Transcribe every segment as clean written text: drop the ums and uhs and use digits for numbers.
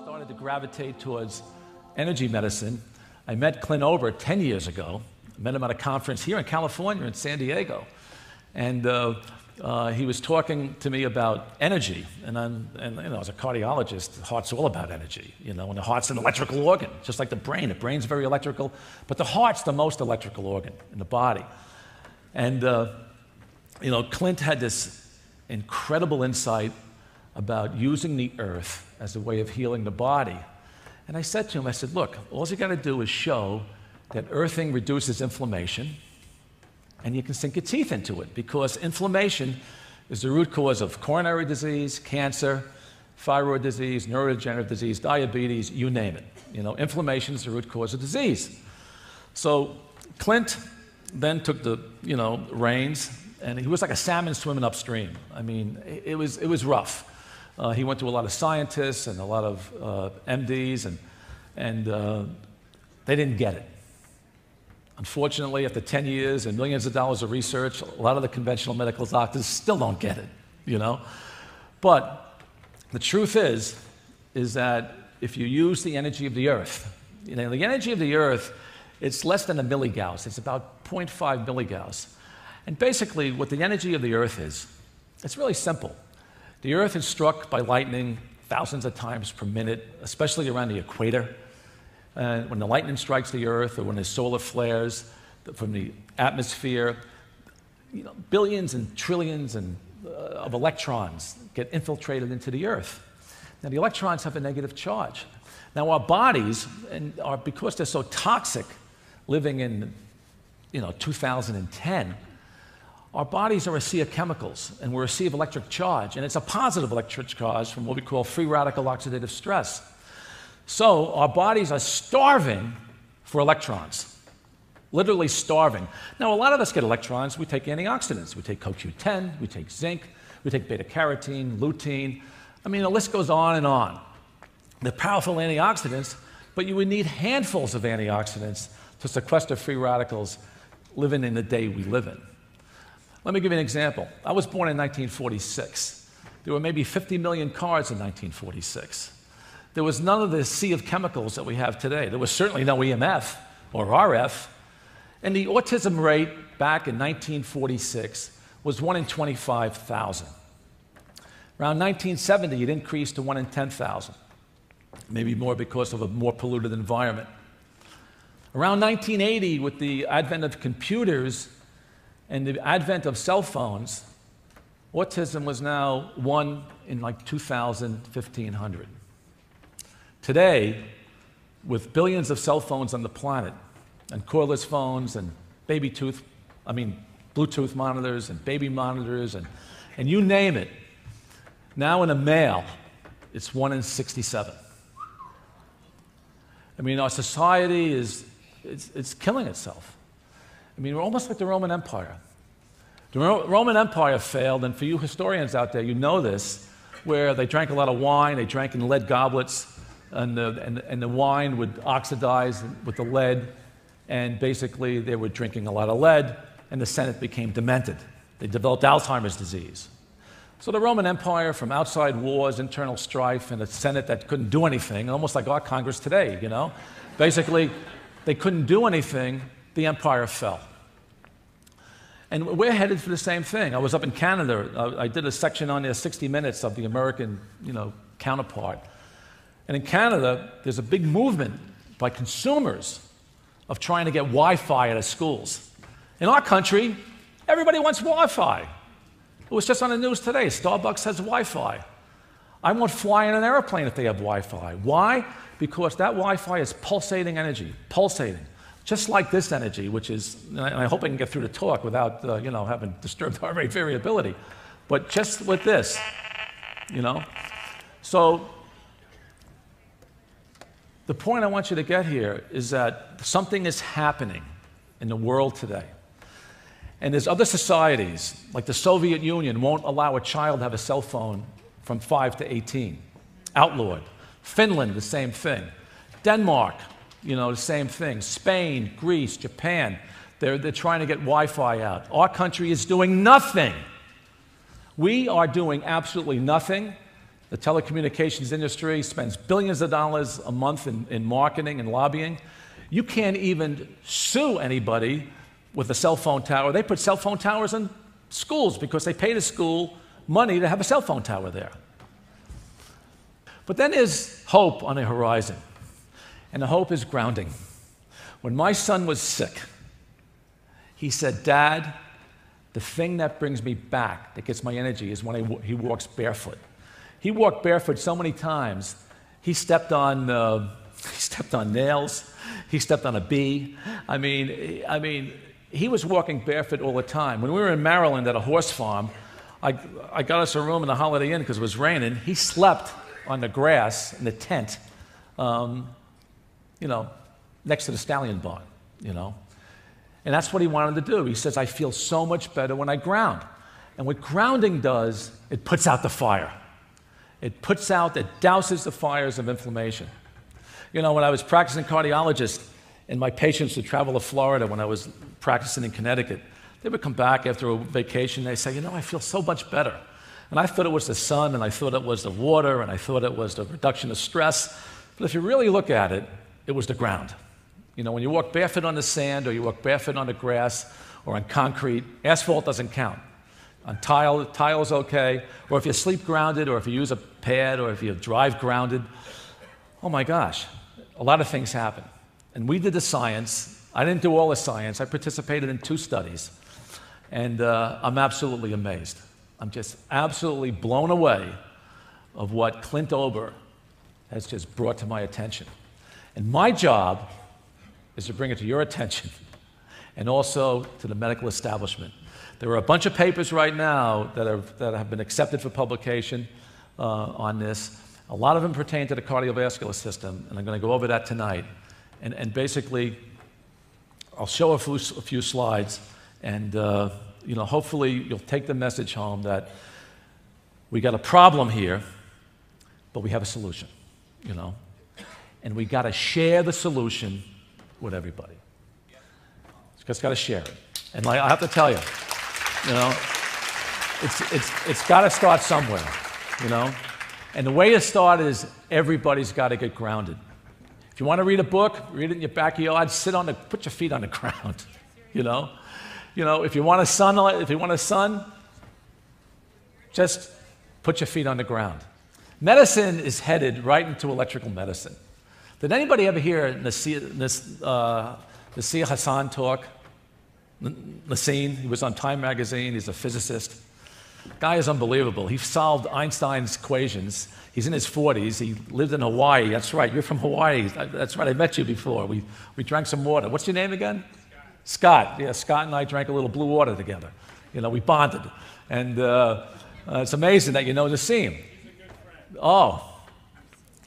started to gravitate towards energy medicine, I met Clint Ober 10 years ago. I met him at a conference here in California, in San Diego. And he was talking to me about energy. And as a cardiologist, the heart's all about energy. And the heart's an electrical organ, just like the brain. The brain's very electrical, but the heart's the most electrical organ in the body. And, Clint had this incredible insight about using the earth as a way of healing the body. And I said to him, look, all you got to do is show that earthing reduces inflammation, and you can sink your teeth into it, because inflammation is the root cause of coronary disease, cancer, thyroid disease, neurodegenerative disease, diabetes, you name it. Inflammation is the root cause of disease. So Clint then took the reins, and he was like a salmon swimming upstream. I mean, it was rough. He went to a lot of scientists and a lot of MDs, and they didn't get it. Unfortunately, after 10 years and millions of dollars of research, a lot of the conventional medical doctors still don't get it, But the truth is that if you use the energy of the earth, the energy of the earth, it's less than a milligauss. It's about 0.5 milligauss. And basically, what the energy of the earth is, it's really simple. The earth is struck by lightning thousands of times per minute, especially around the equator. When the lightning strikes the earth, or when there's solar flares from the atmosphere, billions and trillions of electrons get infiltrated into the earth. Now, the electrons have a negative charge. Now, our bodies, because they're so toxic, living in 2010, our bodies are a sea of chemicals, and we're a sea of electric charge, and it's a positive electric charge from what we call free radical oxidative stress. So our bodies are starving for electrons, literally starving. Now, a lot of us get electrons. We take antioxidants. We take CoQ10, we take zinc, we take beta-carotene, lutein. I mean, the list goes on and on. They're powerful antioxidants, but you would need handfuls of antioxidants to sequester free radicals living in the day we live in. Let me give you an example. I was born in 1946. There were maybe 50 million cars in 1946. There was none of the sea of chemicals that we have today. There was certainly no EMF or RF. And the autism rate back in 1946 was 1 in 25,000. Around 1970, it increased to 1 in 10,000, maybe more because of a more polluted environment. Around 1980, with the advent of computers and the advent of cell phones, autism was now 1 in like 2,000, 1,500. Today, with billions of cell phones on the planet, and cordless phones, and Bluetooth monitors, and baby monitors, and you name it, now in a male, it's 1 in 67. I mean, our society it's killing itself. I mean, we're almost like the Roman Empire. The Roman Empire failed, and for you historians out there, you know this, where they drank a lot of wine, they drank in lead goblets, and the wine would oxidize with the lead, and basically they were drinking a lot of lead, and the Senate became demented. They developed Alzheimer's disease. So the Roman Empire, from outside wars, internal strife, and a Senate that couldn't do anything, almost like our Congress today, Basically, they couldn't do anything, the empire fell. And we're headed for the same thing. I was up in Canada. I did a section on there, 60 Minutes, of the American, counterpart. And in Canada, there's a big movement by consumers of trying to get Wi-Fi out of schools. In our country, everybody wants Wi-Fi. It was just on the news today. Starbucks has Wi-Fi. I won't fly in an airplane if they have Wi-Fi. Why? Because that Wi-Fi is pulsating energy, pulsating. Just like this energy, which is, and I hope I can get through the talk without, having disturbed heart rate variability, but just with this, So the point I want you to get here is that something is happening in the world today. And there's other societies, like the Soviet Union, won't allow a child to have a cell phone from 5 to 18. Outlawed. Finland, the same thing. Denmark, the same thing. Spain, Greece, Japan, they're trying to get Wi-Fi out. Our country is doing nothing. We are doing absolutely nothing The telecommunications industry spends billions of dollars a month in marketing and lobbying. You can't even sue anybody with a cell phone tower. They put cell phone towers in schools because they pay the school money to have a cell phone tower there. But then there's hope on the horizon, and the hope is grounding. When my son was sick, he said, "Dad, the thing that brings me back, that gets my energy, is when he walks barefoot." He walked barefoot so many times, he stepped on nails, he stepped on a bee. I mean, he was walking barefoot all the time. When we were in Maryland at a horse farm, I got us a room in the Holiday Inn because it was raining. He slept on the grass in the tent, next to the stallion barn, And that's what he wanted to do. He says, "I feel so much better when I ground." And what grounding does, it puts out the fire. It douses the fires of inflammation. When I was practicing cardiologist, and my patients would travel to Florida when I was practicing in Connecticut, they would come back after a vacation, and they say, "I feel so much better." And I thought it was the sun, and I thought it was the water, and I thought it was the reduction of stress. But if you really look at it, it was the ground. When you walk barefoot on the sand, or you walk barefoot on the grass, or on concrete, asphalt doesn't count. On tile's okay. Or if you sleep grounded, or if you use a pad, or if you drive grounded, oh my gosh, a lot of things happen. And we did the science. I didn't do all the science. I participated in 2 studies. And I'm absolutely amazed. I'm just absolutely blown away of what Clint Ober has just brought to my attention. And my job is to bring it to your attention and also to the medical establishment. There are a bunch of papers right now that have been accepted for publication on this. A lot of them pertain to the cardiovascular system, and I'm going to go over that tonight. And basically, I'll show a few slides, and hopefully you'll take the message home that we got a problem here, but we have a solution, And we got to share the solution with everybody. Just got to share it. And I have to tell you, it's got to start somewhere, And the way to start is everybody's got to get grounded. If you want to read a book, read it in your backyard. Put your feet on the ground, If you want a sun, just put your feet on the ground. Medicine is headed right into electrical medicine. Did anybody ever hear Nasir Hassan talk? Nassim, he was on Time magazine. He's a physicist. Guy is unbelievable. He solved Einstein's equations. He's in his 40s. He lived in Hawaii. That's right. You're from Hawaii. That's right. I met you before. We drank some water. What's your name again? Scott. Yeah, Scott and I drank a little blue water together. We bonded. And it's amazing that you know Nassim. He's a good friend. Oh,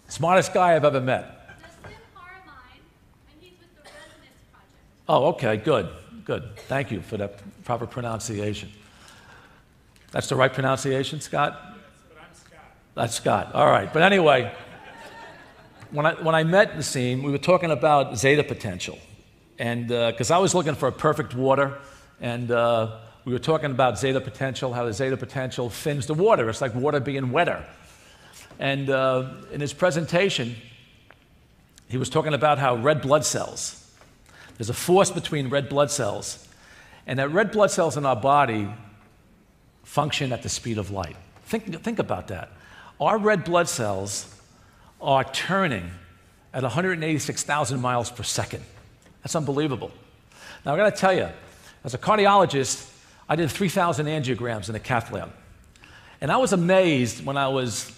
smartest guy I've ever met. And he's with the Resonance Project. Oh, okay, good. Thank you for that proper pronunciation. That's the right pronunciation, Scott? Yes, but I'm Scott. That's Scott. All right. But anyway, when I met Nassim, we were talking about zeta potential. And because I was looking for a perfect water, and we were talking about zeta potential, how the zeta potential thins the water. It's like water being wetter. And in his presentation, he was talking about how red blood cells, there's a force between red blood cells, and that red blood cells in our body function at the speed of light. Think about that. Our red blood cells are turning at 186,000 miles per second. That's unbelievable. Now, I got to tell you, as a cardiologist, I did 3,000 angiograms in a cath lab. And I was amazed when I was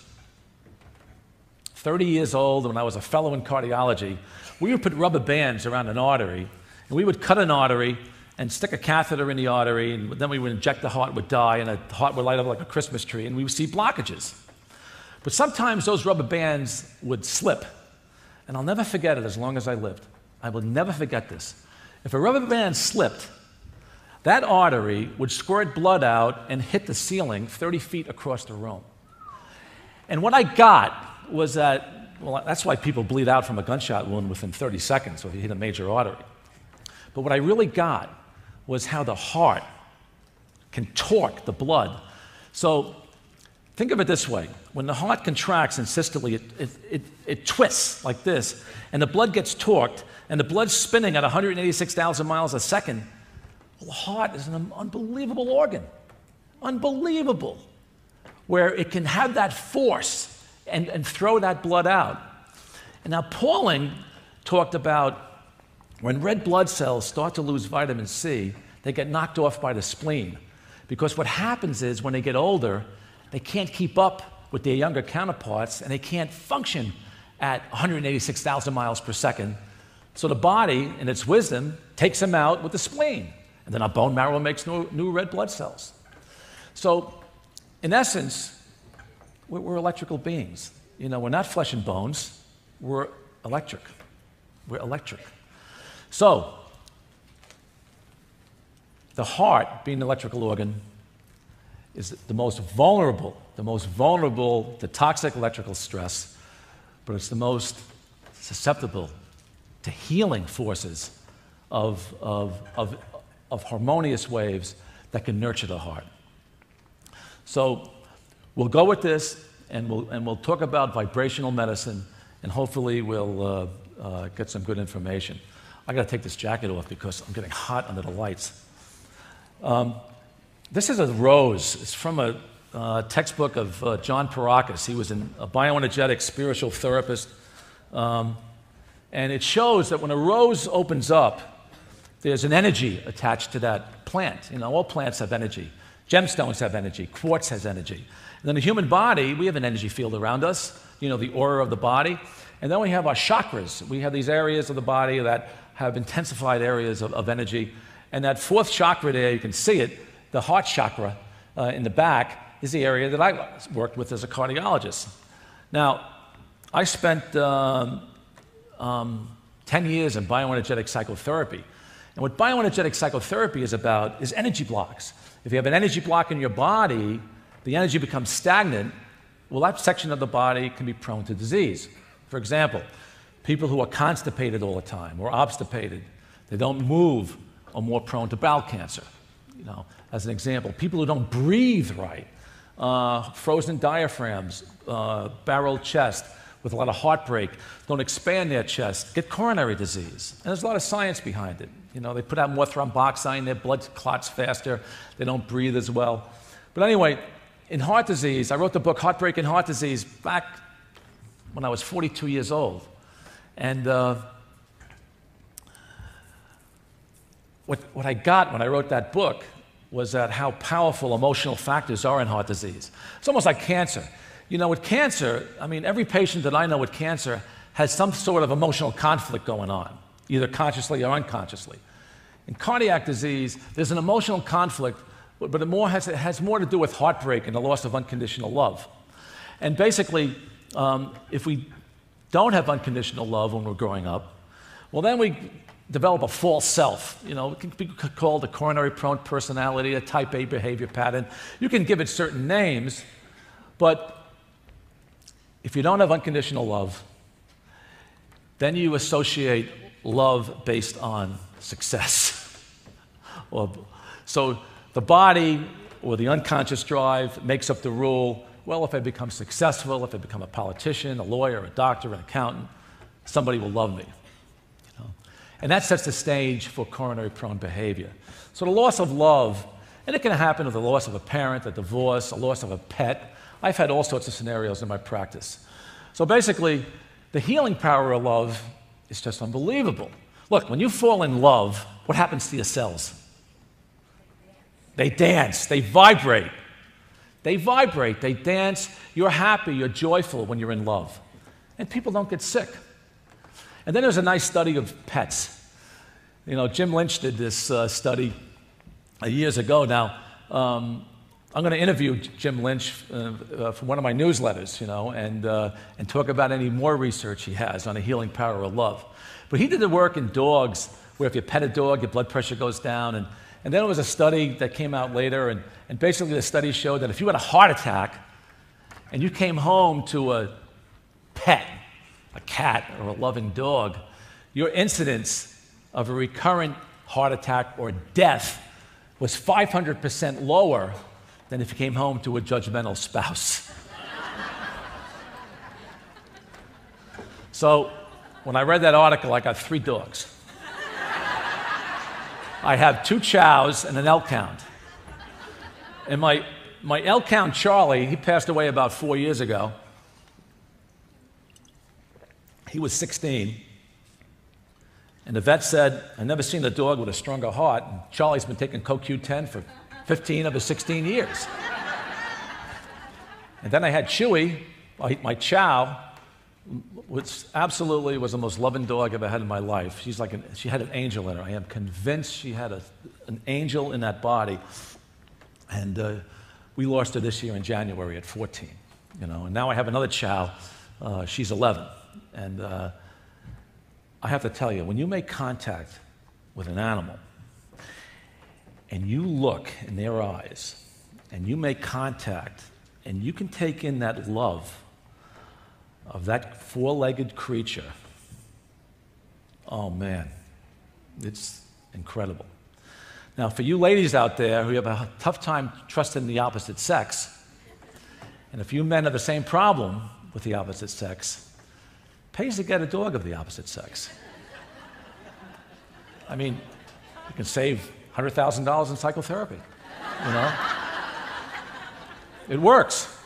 30 years old, when I was a fellow in cardiology. We would put rubber bands around an artery, and we would cut an artery and stick a catheter in the artery, and then we would inject the heart would die, and the heart would light up like a Christmas tree, and we would see blockages. But sometimes those rubber bands would slip, and I'll never forget it as long as I lived. I will never forget this. If a rubber band slipped, that artery would squirt blood out and hit the ceiling 30 feet across the room. And what I got was that, well, that's why people bleed out from a gunshot wound within 30 seconds if you hit a major artery. But what I really got was how the heart can torque the blood. So Think of it this way. When the heart contracts in systole, it twists like this, and the blood gets torqued, and the blood's spinning at 186,000 miles a second. Well, the heart is an unbelievable organ. Unbelievable. Where it can have that force and throw that blood out. And now Pauling talked about when red blood cells start to lose vitamin C, they get knocked off by the spleen. Because what happens is when they get older, they can't keep up with their younger counterparts, and they can't function at 186,000 miles per second. So the body, in its wisdom, takes them out with the spleen. And then our bone marrow makes new red blood cells. So, in essence, we're electrical beings. You know, we're not flesh and bones. We're electric. We're electric. So, the heart, being an electrical organ, is the most vulnerable to toxic electrical stress, but it's the most susceptible to healing forces of harmonious waves that can nurture the heart. So we'll go with this, and we'll talk about vibrational medicine, and hopefully we'll get some good information. I got to take this jacket off because I'm getting hot under the lights. This is a rose. It's from a textbook of John Parakis. He was a bioenergetics spiritual therapist. And it shows that when a rose opens up, there's an energy attached to that plant. You know, all plants have energy. Gemstones have energy. Quartz has energy. And then the human body, we have an energy field around us, you know, the aura of the body. And then we have our chakras. We have these areas of the body that have intensified areas of energy. And that fourth chakra there, you can see it, the heart chakra in the back, is the area that I worked with as a cardiologist. Now, I spent 10 years in bioenergetic psychotherapy. And what bioenergetic psychotherapy is about is energy blocks. If you have an energy block in your body, the energy becomes stagnant, well, that section of the body can be prone to disease. For example, people who are constipated all the time or obstipated, they don't move, are more prone to bowel cancer. You know, as an example, people who don't breathe right, frozen diaphragms, barreled chest with a lot of heartbreak, don't expand their chest, get coronary disease. And there's a lot of science behind it. You know, they put out more thromboxane, their blood clots faster, they don't breathe as well. But anyway, in heart disease, I wrote the book Heartbreak and Heart Disease back when I was 42 years old. And what I got when I wrote that book was that how powerful emotional factors are in heart disease. It's almost like cancer. You know, with cancer, I mean, every patient that I know with cancer has some sort of emotional conflict going on, either consciously or unconsciously. In cardiac disease, there's an emotional conflict, but it has more to do with heartbreak and the loss of unconditional love. And basically, if we don't have unconditional love when we're growing up, well, then we develop a false self. You know, it can be called a coronary prone personality, a type A behavior pattern. You can give it certain names, but if you don't have unconditional love, then you associate love based on success. So the body or the unconscious drive makes up the rule. Well, if I become successful, if I become a politician, a lawyer, a doctor, an accountant, somebody will love me. You know? And that sets the stage for coronary prone behavior. So the loss of love, and it can happen with the loss of a parent, a divorce, a loss of a pet. I've had all sorts of scenarios in my practice. So basically, the healing power of love is just unbelievable. Look, when you fall in love, what happens to your cells? They dance, they vibrate. They vibrate, they dance. You're happy, you're joyful when you're in love. And people don't get sick. And then there's a nice study of pets. You know, Jim Lynch did this study years ago. Now, I'm going to interview Jim Lynch for one of my newsletters, you know, and talk about any more research he has on the healing power of love. But he did the work in dogs where if you pet a dog, your blood pressure goes down. And then there was a study that came out later, and basically the study showed that if you had a heart attack and you came home to a pet, a cat or a loving dog, your incidence of a recurrent heart attack or death was 500% lower than if he came home to a judgmental spouse. So when I read that article, I got 3 dogs. I have 2 chows and an elk-hound. And my elk-hound, Charlie, he passed away about 4 years ago. He was 16. And the vet said, I've never seen a dog with a stronger heart. And Charlie's been taking CoQ10 for 15 of his 16 years. And then I had Chewy, my chow, which absolutely was the most loving dog I've ever had in my life. She had an angel in her. I am convinced she had an angel in that body. And we lost her this year in January at 14. And now I have another chow. She's 11. And I have to tell you, when you make contact with an animal and you look in their eyes and you make contact and you can take in that love of that 4-legged creature, oh man, it's incredible. Now, for you ladies out there who have a tough time trusting the opposite sex, and if you men have the same problem with the opposite sex, pays to get a dog of the opposite sex. I mean, you can save $100,000 in psychotherapy, It works.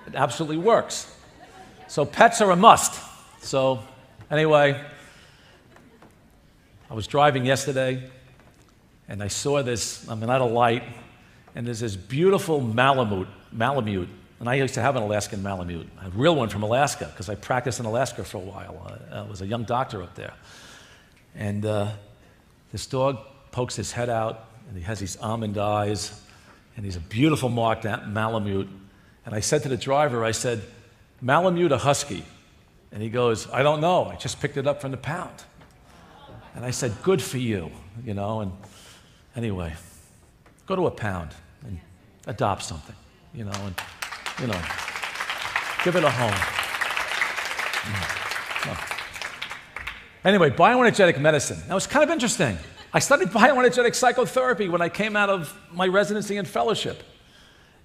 It absolutely works. So pets are a must. So anyway, I was driving yesterday, and I saw this, I'm at a light, and there's this beautiful Malamute, and I used to have an Alaskan Malamute, a real one from Alaska, because I practiced in Alaska for a while. I was a young doctor up there. And this dog pokes his head out, and he has these almond eyes, and he's a beautiful marked Malamute. And I said to the driver, I said, Malamute or Husky? And he goes, I don't know, I just picked it up from the pound. And I said, good for you, and anyway, go to a pound and adopt something, and give it a home. Anyway, bioenergetic medicine. Now, it's kind of interesting. I studied bioenergetic psychotherapy when I came out of my residency and fellowship.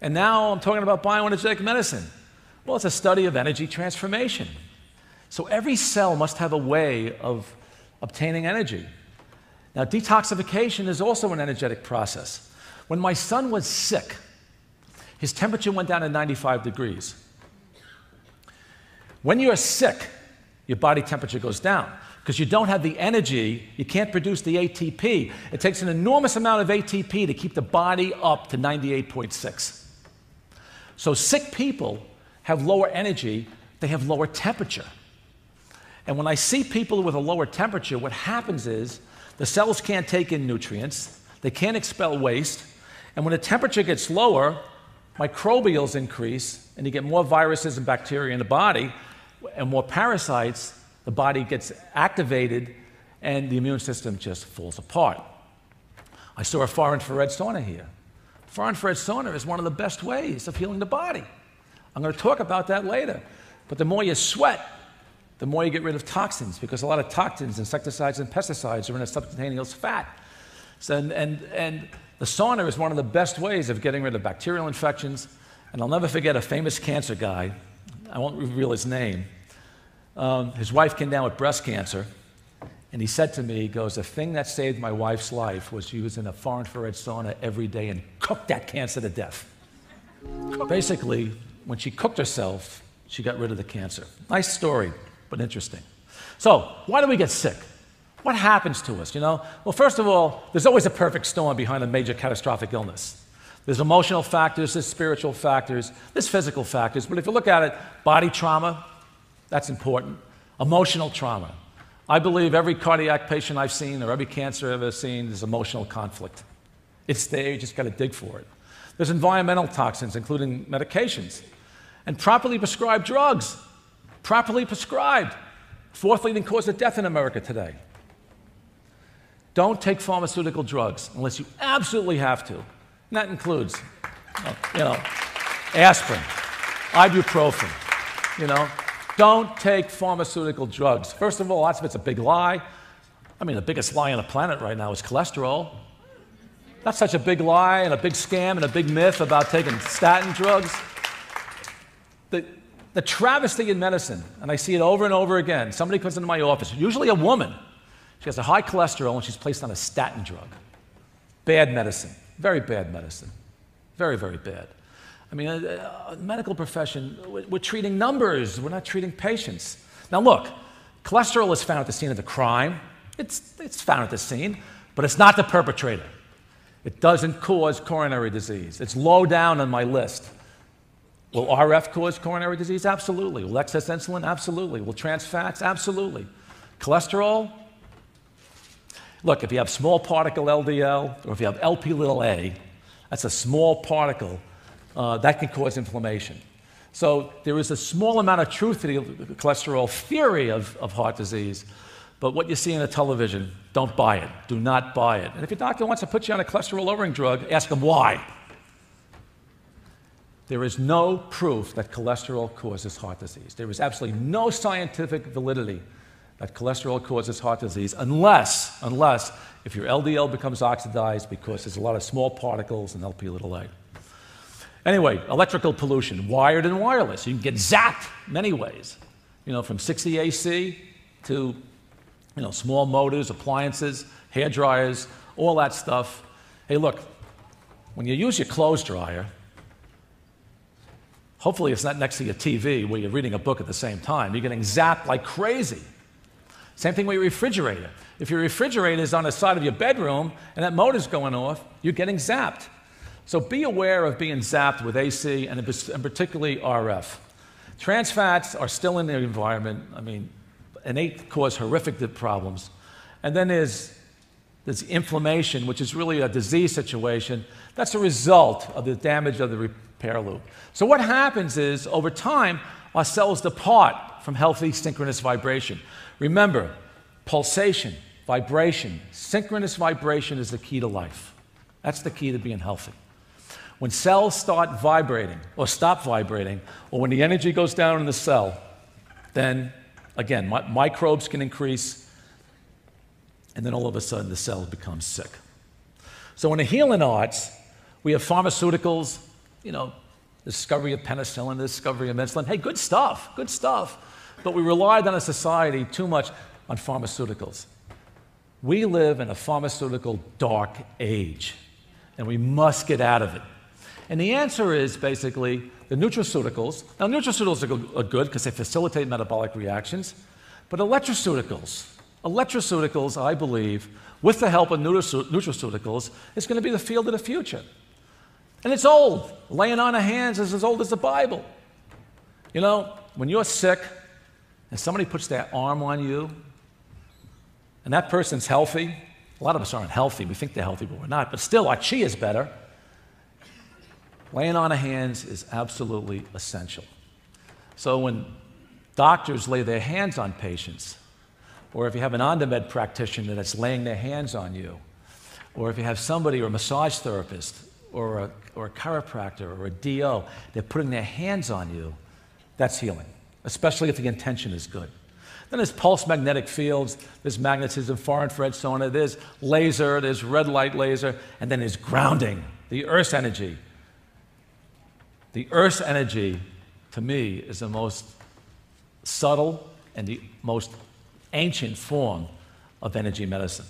And now I'm talking about bioenergetic medicine. Well, it's a study of energy transformation. So every cell must have a way of obtaining energy. Now, detoxification is also an energetic process. When my son was sick, his temperature went down to 95 degrees. When you're sick, your body temperature goes down because you don't have the energy, you can't produce the ATP. It takes an enormous amount of ATP to keep the body up to 98.6. So sick people have lower energy, they have lower temperature. And when I see people with a lower temperature, what happens is the cells can't take in nutrients, they can't expel waste, and when the temperature gets lower, microbials increase, and you get more viruses and bacteria in the body, and more parasites, the body gets activated, and the immune system just falls apart. I saw a far infrared sauna here. Far infrared sauna is one of the best ways of healing the body. I'm going to talk about that later. But the more you sweat, the more you get rid of toxins, because a lot of toxins, insecticides, and pesticides are in a subcutaneous fat. So, and the sauna is one of the best ways of getting rid of bacterial infections. And I'll never forget a famous cancer guy. I won't reveal his name. His wife came down with breast cancer, and he said to me, he goes, the thing that saved my wife's life was she was in a far infrared sauna every day and cooked that cancer to death. Basically, when she cooked herself, she got rid of the cancer. Nice story, but interesting. So, why do we get sick? What happens to us, Well, first of all, there's always a perfect storm behind a major catastrophic illness. There's emotional factors, there's spiritual factors, there's physical factors, but if you look at it, body trauma, that's important. Emotional trauma. I believe every cardiac patient I've seen or every cancer I've ever seen is emotional conflict. It's there, you just got to dig for it. There's environmental toxins, including medications, and properly prescribed drugs. Properly prescribed. Fourth leading cause of death in America today. Don't take pharmaceutical drugs unless you absolutely have to. And that includes, aspirin, ibuprofen, Don't take pharmaceutical drugs. First of all, lots of it's a big lie. I mean, the biggest lie on the planet right now is cholesterol. That's such a big lie and a big scam and a big myth about taking statin drugs. The travesty in medicine, and I see it over and over again, somebody comes into my office, usually a woman, she has a high cholesterol and she's placed on a statin drug. Bad medicine, very bad medicine, very, very bad. I mean, medical profession, we're treating numbers, we're not treating patients. Now look, cholesterol is found at the scene of the crime, it's found at the scene, but it's not the perpetrator. It doesn't cause coronary disease. It's low down on my list. Will RF cause coronary disease? Absolutely. Will excess insulin? Absolutely. Will trans fats? Absolutely. Cholesterol? Look, if you have small particle LDL or if you have LP little a, that's a small particle that can cause inflammation. So there is a small amount of truth to the cholesterol theory of heart disease, but what you see on the television, don't buy it. Do not buy it. And if your doctor wants to put you on a cholesterol-lowering drug, ask him why. There is no proof that cholesterol causes heart disease. There is absolutely no scientific validity that cholesterol causes heart disease unless if your LDL becomes oxidized because there's a lot of small particles and LP little a. Anyway, electrical pollution, wired and wireless. You can get zapped many ways, from 60 AC to small motors, appliances, hair dryers, all that stuff. Hey, look, when you use your clothes dryer, hopefully it's not next to your TV where you're reading a book at the same time. You're getting zapped like crazy. Same thing with your refrigerator. If your refrigerator is on the side of your bedroom and that motor's going off, you're getting zapped. So be aware of being zapped with AC and particularly RF. Trans fats are still in the environment. I mean, and they cause horrific problems. And then there's inflammation, which is really a disease situation. That's a result of the damage of the repair loop. So what happens is, over time, our cells depart from healthy synchronous vibration. Remember, pulsation, vibration, synchronous vibration is the key to life. That's the key to being healthy. When cells start vibrating or stop vibrating, or when the energy goes down in the cell, then, again, microbes can increase, and then all of a sudden the cell becomes sick. So in the healing arts, we have pharmaceuticals, the discovery of penicillin, the discovery of insulin. Hey, good stuff, good stuff. But we relied on a society too much on pharmaceuticals. We live in a pharmaceutical dark age, and we must get out of it. And the answer is basically the nutraceuticals. Now, nutraceuticals are good because they facilitate metabolic reactions, but electroceuticals, I believe, with the help of nutraceuticals, is going to be the field of the future. And it's old. Laying on of hands is as old as the Bible. When you're sick and somebody puts their arm on you, and that person's healthy, a lot of us aren't healthy. We think they're healthy, but we're not. But still, our chi is better. Laying on of hands is absolutely essential. So when doctors lay their hands on patients, or if you have an on-the-med practitioner that's laying their hands on you, or if you have somebody, or a massage therapist, or a chiropractor, or a DO, they're putting their hands on you, that's healing, especially if the intention is good. Then there's pulse magnetic fields, there's magnetism, far infrared sauna, there's laser, there's red light laser, and then there's grounding, the Earth's energy. The Earth's energy, to me, is the most subtle and the most ancient form of energy medicine.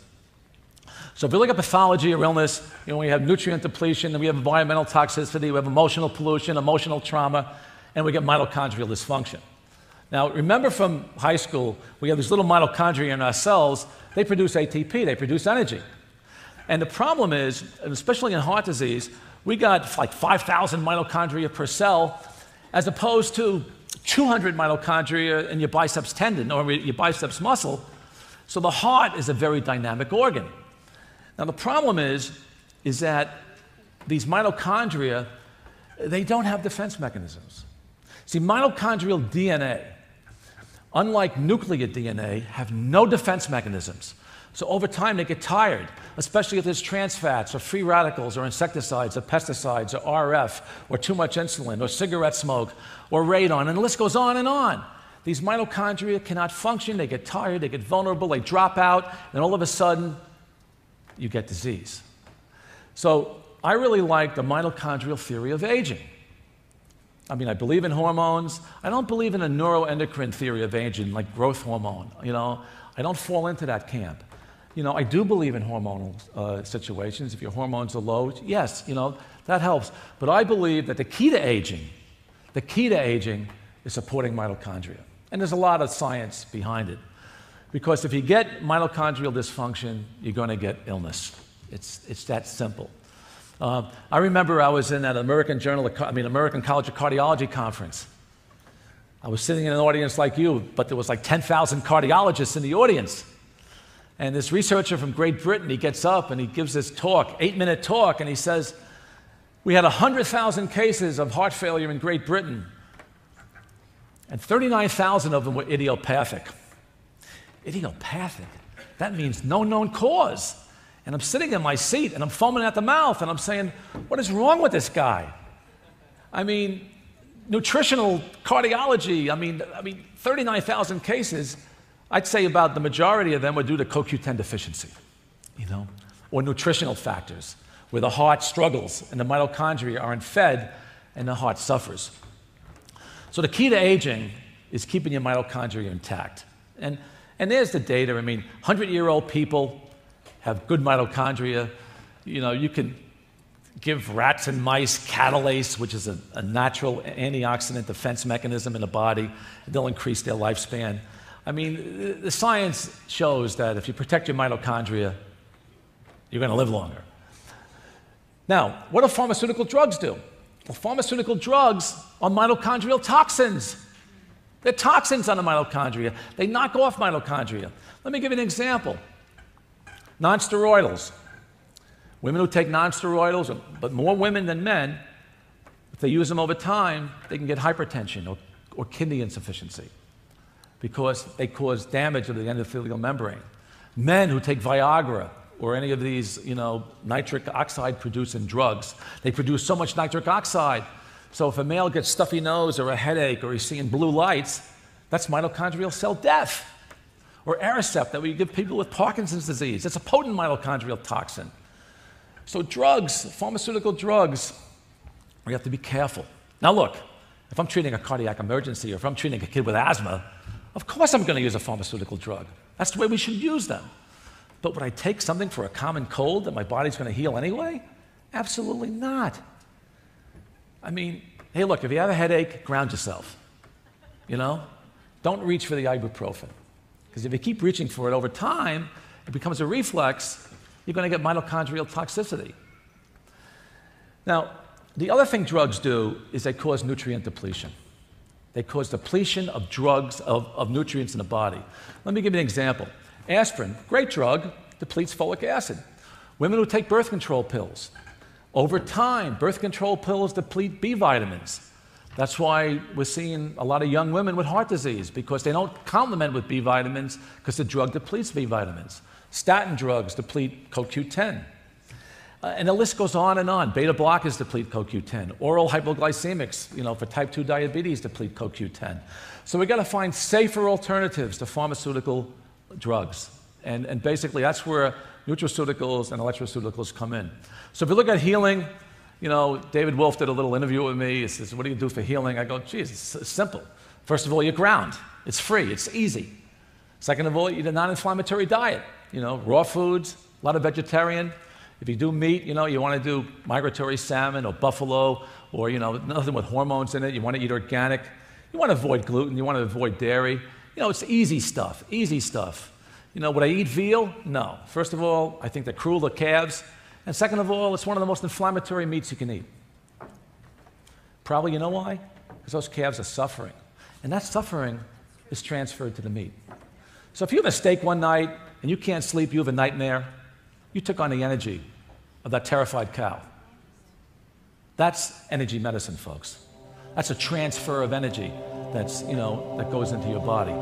So if we look at pathology or illness, we have nutrient depletion, then we have environmental toxicity, we have emotional pollution, emotional trauma, and we get mitochondrial dysfunction. Now, remember from high school, we have these little mitochondria in our cells. They produce ATP, they produce energy. And the problem is, especially in heart disease, we got like 5,000 mitochondria per cell, as opposed to 200 mitochondria in your biceps tendon or your biceps muscle. So the heart is a very dynamic organ. Now the problem is that these mitochondria, they don't have defense mechanisms. See, mitochondrial DNA, unlike nuclear DNA, have no defense mechanisms. So over time, they get tired, especially if there's trans fats or free radicals or insecticides or pesticides or RF or too much insulin or cigarette smoke or radon, and the list goes on and on. These mitochondria cannot function, they get tired, they get vulnerable, they drop out, and all of a sudden, you get disease. So I really like the mitochondrial theory of aging. I mean, I believe in hormones. I don't believe in a neuroendocrine theory of aging, like growth hormone. I don't fall into that camp. I do believe in hormonal situations. If your hormones are low, yes, that helps. But I believe that the key to aging is supporting mitochondria. And there's a lot of science behind it. Because if you get mitochondrial dysfunction, you're going to get illness. It's that simple. I remember I was in that American College of Cardiology conference. I was sitting in an audience like you, but there was like 10,000 cardiologists in the audience. And this researcher from Great Britain, he gets up and he gives this talk, 8-minute talk, and he says, we had 100,000 cases of heart failure in Great Britain, and 39,000 of them were idiopathic. Idiopathic? That means no known cause. And I'm sitting in my seat and I'm foaming at the mouth and I'm saying, what is wrong with this guy? I mean, nutritional cardiology, 39,000 cases, I'd say about the majority of them were due to CoQ10 deficiency, or nutritional factors, where the heart struggles and the mitochondria aren't fed and the heart suffers. So the key to aging is keeping your mitochondria intact. And there's the data. 100-year-old people have good mitochondria. You can give rats and mice catalase, which is a natural antioxidant defense mechanism in the body. They'll increase their lifespan. The science shows that if you protect your mitochondria, you're going to live longer. Now, what do pharmaceutical drugs do? Well, pharmaceutical drugs are mitochondrial toxins. They're toxins on the mitochondria. They knock off mitochondria. Let me give you an example. Non-steroidals. Women who take non-steroidals, but more women than men, if they use them over time, they can get hypertension or kidney insufficiency because they cause damage to the endothelial membrane. Men who take Viagra or any of these, nitric oxide producing drugs, they produce so much nitric oxide. So if a male gets stuffy nose or a headache or he's seeing blue lights, that's mitochondrial cell death. Or Aricept that we give people with Parkinson's disease. It's a potent mitochondrial toxin. So drugs, pharmaceutical drugs, we have to be careful. Now look, if I'm treating a cardiac emergency or if I'm treating a kid with asthma, of course I'm going to use a pharmaceutical drug. That's the way we should use them. But would I take something for a common cold that my body's going to heal anyway? Absolutely not. Hey, look, if you have a headache, ground yourself. Don't reach for the ibuprofen. Because if you keep reaching for it over time, it becomes a reflex, you're going to get mitochondrial toxicity. Now, the other thing drugs do is they cause nutrient depletion. They cause depletion of drugs, of nutrients in the body. Let me give you an example. Aspirin, great drug, depletes folic acid. Women who take birth control pills, over time, birth control pills deplete B vitamins. That's why we're seeing a lot of young women with heart disease, because they don't complement with B vitamins because the drug depletes B vitamins. Statin drugs deplete CoQ10. And the list goes on and on. Beta blockers deplete CoQ10. Oral hypoglycemics, for type 2 diabetes, deplete CoQ10. So we've got to find safer alternatives to pharmaceutical drugs. And basically, that's where nutraceuticals and electroceuticals come in. So if you look at healing, David Wolf did a little interview with me. He says, what do you do for healing? I go, geez, it's simple. First of all, you ground. It's free. It's easy. Second of all, you eat a non-inflammatory diet. Raw foods, a lot of vegetarian. If you do meat, you want to do migratory salmon or buffalo or, nothing with hormones in it. You want to eat organic. You want to avoid gluten. You want to avoid dairy. It's easy stuff, easy stuff. Would I eat veal? No. First of all, I think they're cruel to calves. And second of all, it's one of the most inflammatory meats you can eat. Probably, you know why? Because those calves are suffering. And that suffering is transferred to the meat. So if you have a steak one night and you can't sleep, you have a nightmare, you took on the energy of that terrified cow. That's energy medicine, folks. That's a transfer of energy that goes into your body.